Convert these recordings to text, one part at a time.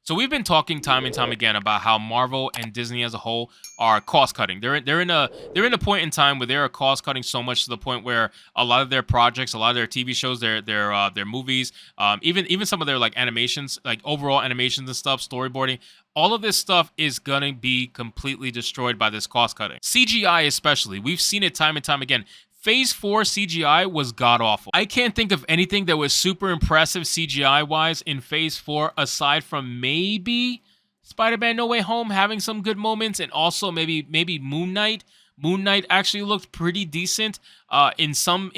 So we've been talking time and time again about how Marvel and Disney as a whole are cost cutting. They're in a point in time where they are cost cutting so much to the point where a lot of their projects, a lot of their TV shows, their movies, even some of their like animations, like overall animations and stuff, storyboarding, all of this stuff is gonna be completely destroyed by this cost cutting. CGI especially, we've seen it time and time again. Phase 4 CGI was god awful. I can't think of anything that was super impressive CGI wise in Phase 4 aside from maybe Spider-Man No Way Home having some good moments, and also maybe Moon Knight. Moon Knight actually looked pretty decent in some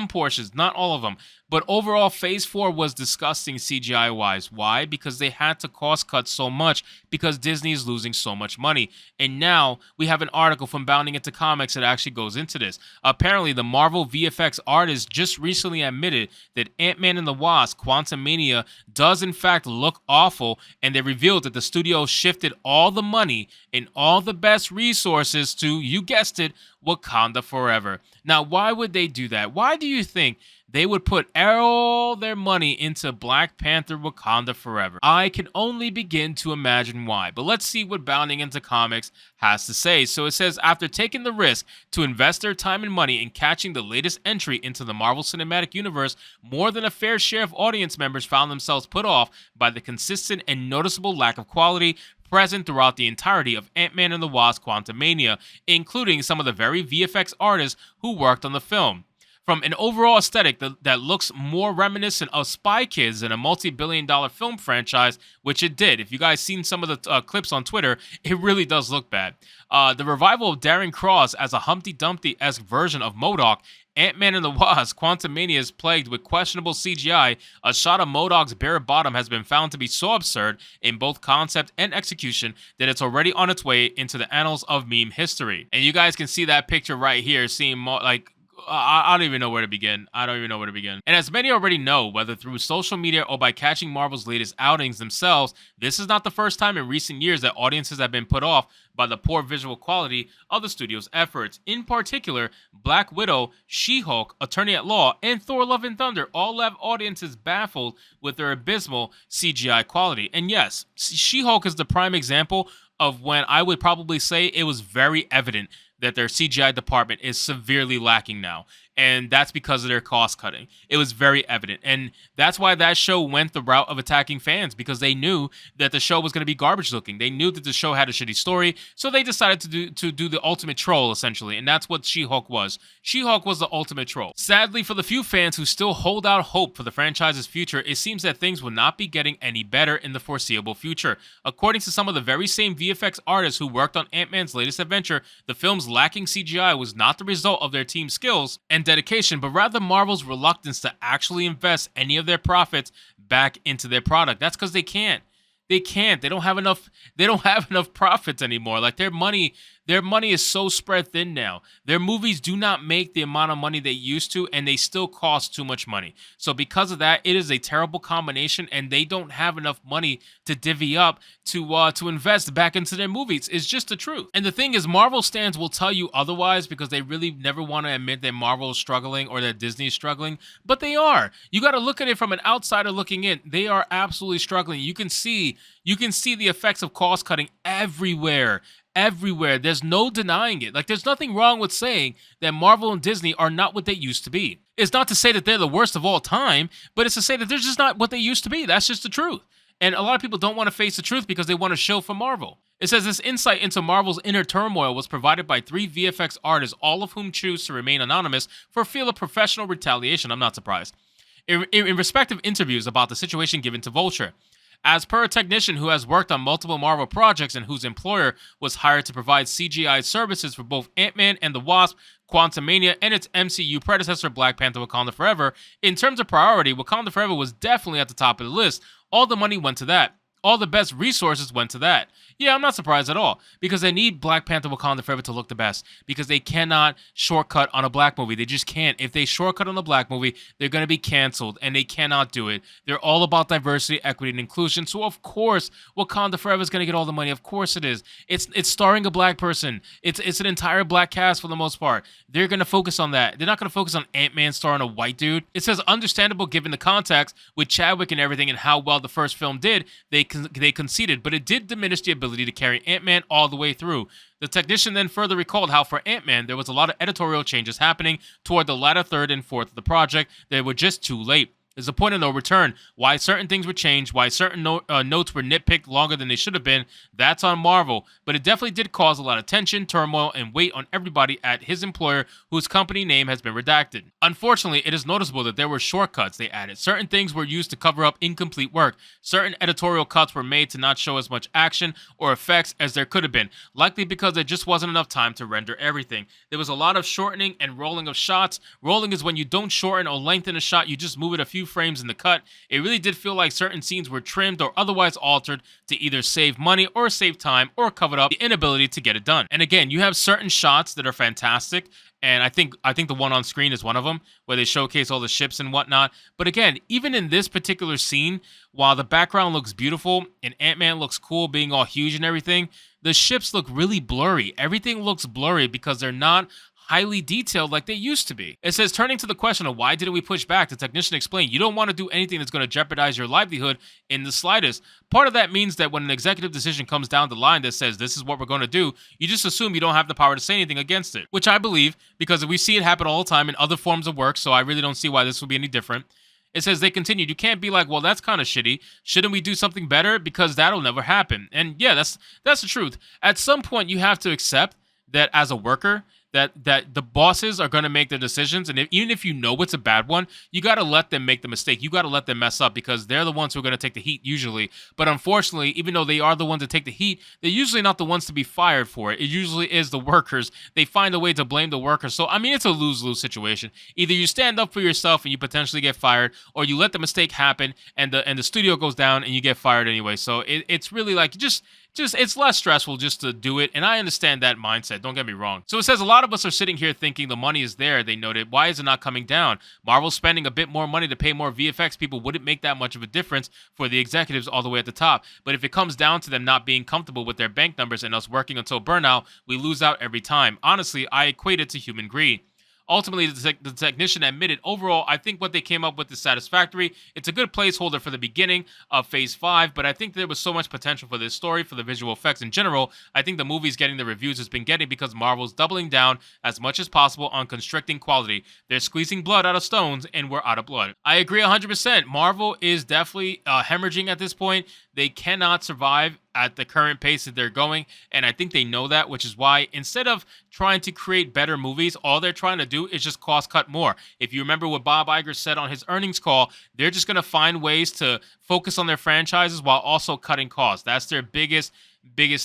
portions, not all of them. But overall, Phase 4 was disgusting CGI wise. Why? Because they had to cost cut so much because Disney is losing so much money. And now we have an article from Bounding Into Comics that actually goes into this. Apparently, the Marvel VFX artist just recently admitted that Ant-Man and the Wasp: Quantumania does in fact look awful, and they revealed that the studio shifted all the money and all the best resources to, you guessed it, Wakanda Forever. Now, why would they do that? Why do you think they would put all their money into Black Panther Wakanda Forever? I can only begin to imagine why, but let's see what Bounding Into Comics has to say. So it says, after taking the risk to invest their time and money in catching the latest entry into the Marvel Cinematic Universe, more than a fair share of audience members found themselves put off by the consistent and noticeable lack of quality present throughout the entirety of Ant-Man and the Wasp: Quantumania, including some of the very VFX artists who worked on the film. From an overall aesthetic that looks more reminiscent of Spy Kids than a multi-billion-dollar film franchise, which it did. If you guys seen some of the clips on Twitter, it really does look bad. The revival of Darren Cross as a Humpty Dumpty-esque version of MODOK, Ant-Man and the Wasp: Quantumania is plagued with questionable CGI. A shot of MODOK's bare bottom has been found to be so absurd in both concept and execution that it's already on its way into the annals of meme history. And you guys can see that picture right here, seeing I don't even know where to begin. I don't even know where to begin. And as many already know, whether through social media or by catching Marvel's latest outings themselves, this is not the first time in recent years that audiences have been put off by the poor visual quality of the studio's efforts. In particular, Black Widow, She-Hulk, Attorney at Law, and Thor: Love and Thunder all left audiences baffled with their abysmal CGI quality. And yes, She-Hulk is the prime example of when I would probably say it was very evident that their CGI department is severely lacking now. And that's because of their cost cutting. It was very evident. And that's why that show went the route of attacking fans, because they knew that the show was going to be garbage looking. They knew that the show had a shitty story, so they decided to do the ultimate troll, essentially. And that's what She-Hulk was. She-Hulk was the ultimate troll. Sadly, for the few fans who still hold out hope for the franchise's future, it seems that things will not be getting any better in the foreseeable future. According to some of the very same VFX artists who worked on Ant-Man's latest adventure, the film's lacking CGI was not the result of their team's skills and dedication, but rather Marvel's reluctance to actually invest any of their profits back into their product. That's because they can't. They can't. They don't have enough. They don't have enough profits anymore. Like their money is so spread thin now. Their movies do not make the amount of money they used to, and they still cost too much money. So because of that, it is a terrible combination, and they don't have enough money to divvy up to invest back into their movies. It's just the truth. And the thing is, Marvel stans will tell you otherwise because they really never want to admit that Marvel is struggling or that Disney is struggling, but they are. You got to look at it from an outsider looking in. They are absolutely struggling. You can see the effects of cost cutting everywhere. Everywhere. There's no denying it. Like, there's nothing wrong with saying that Marvel and Disney are not what they used to be. It's not to say that they're the worst of all time, but it's to say that they're just not what they used to be. That's just the truth. And a lot of people don't want to face the truth because they want to show for Marvel. It says this insight into Marvel's inner turmoil was provided by 3 VFX artists, all of whom choose to remain anonymous for fear of professional retaliation. I'm not surprised. In respective interviews about the situation given to Vulture. As per a technician who has worked on multiple Marvel projects and whose employer was hired to provide CGI services for both Ant-Man and the Wasp: Quantumania and its MCU predecessor Black Panther: Wakanda Forever, in terms of priority, Wakanda Forever was definitely at the top of the list. All the money went to that. All the best resources went to that. Yeah, I'm not surprised at all, because they need Black Panther: Wakanda Forever to look the best, because they cannot shortcut on a black movie. They just can't. If they shortcut on a black movie, they're going to be canceled, and they cannot do it. They're all about diversity, equity, and inclusion, so of course Wakanda Forever is going to get all the money. Of course it is. It's starring a black person. It's an entire black cast for the most part. They're going to focus on that. They're not going to focus on Ant-Man starring a white dude. It says, understandable given the context with Chadwick and everything and how well the first film did, they they conceded, but it did diminish the ability to carry Ant-Man all the way through. The technician then further recalled how for Ant-Man, there was a lot of editorial changes happening toward the latter third and fourth of the project that were just too late. There's a point of no return. Why certain things were changed, why certain notes were nitpicked longer than they should have been, that's on Marvel. But it definitely did cause a lot of tension, turmoil, and weight on everybody at his employer, whose company name has been redacted. Unfortunately, it is noticeable that there were shortcuts they added. Certain things were used to cover up incomplete work. Certain editorial cuts were made to not show as much action or effects as there could have been, likely because there just wasn't enough time to render everything. There was a lot of shortening and rolling of shots. Rolling is when you don't shorten or lengthen a shot, you just move it a few frames in the cut. It really did feel like certain scenes were trimmed or otherwise altered to either save money or save time or cover up the inability to get it done. And again, you have certain shots that are fantastic, and I think the one on screen is one of them, where they showcase all the ships and whatnot. But again, even in this particular scene, while the background looks beautiful and Ant-Man looks cool being all huge and everything, the ships look really blurry. Everything looks blurry because they're not highly detailed like they used to be. It says, turning to the question of why didn't we push back, the technician explained, you don't want to do anything that's going to jeopardize your livelihood in the slightest. Part of that means that when an executive decision comes down the line that says this is what we're going to do, you just assume you don't have the power to say anything against it, which I believe, because we see it happen all the time in other forms of work, so I really don't see why this would be any different. It says they continued, you can't be like, well, that's kind of shitty. Shouldn't we do something better? Because that'll never happen. And yeah, that's the truth. At some point, you have to accept that as a worker, that the bosses are going to make the decisions, and even if you know it's a bad one, you got to let them make the mistake. You got to let them mess up, because they're the ones who are going to take the heat usually. But unfortunately, even though they are the ones that take the heat, they're usually not the ones to be fired for it. It usually is the workers. They find a way to blame the workers. So, I mean, it's a lose-lose situation. Either you stand up for yourself and you potentially get fired, or you let the mistake happen and the studio goes down and you get fired anyway. So it's really like just it's less stressful just to do it, and I understand that mindset, don't get me wrong. So it says a lot of us are sitting here thinking the money is there, they noted. Why is it not coming down? Marvel's spending a bit more money to pay more VFX people wouldn't make that much of a difference for the executives all the way at the top. But if it comes down to them not being comfortable with their bank numbers and us working until burnout, we lose out every time. Honestly, I equate it to human greed. Ultimately, the technician admitted, overall, I think what they came up with is satisfactory. It's a good placeholder for the beginning of Phase 5, but I think there was so much potential for this story, for the visual effects in general. I think the movie's getting the reviews it's been getting because Marvel's doubling down as much as possible on constricting quality. They're squeezing blood out of stones, and we're out of blood. I agree 100%. Marvel is definitely hemorrhaging at this point. They cannot survive at the current pace that they're going, and I think they know that, which is why instead of trying to create better movies, all they're trying to do is just cost cut more. If you remember what Bob Iger said on his earnings call, they're just going to find ways to focus on their franchises while also cutting costs. That's their biggest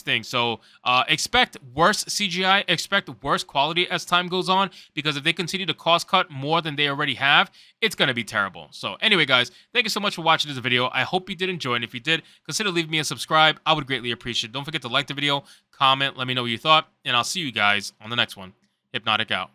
thing. So expect worse CGI, expect worse quality as time goes on, because if they continue to cost cut more than they already have, it's going to be terrible. So anyway, guys, thank you so much for watching this video. I hope you did enjoy, and if you did, consider leaving me a subscribe. I would greatly appreciate it. Don't forget to like the video, comment, let me know what you thought, and I'll see you guys on the next one. Hypnotic out.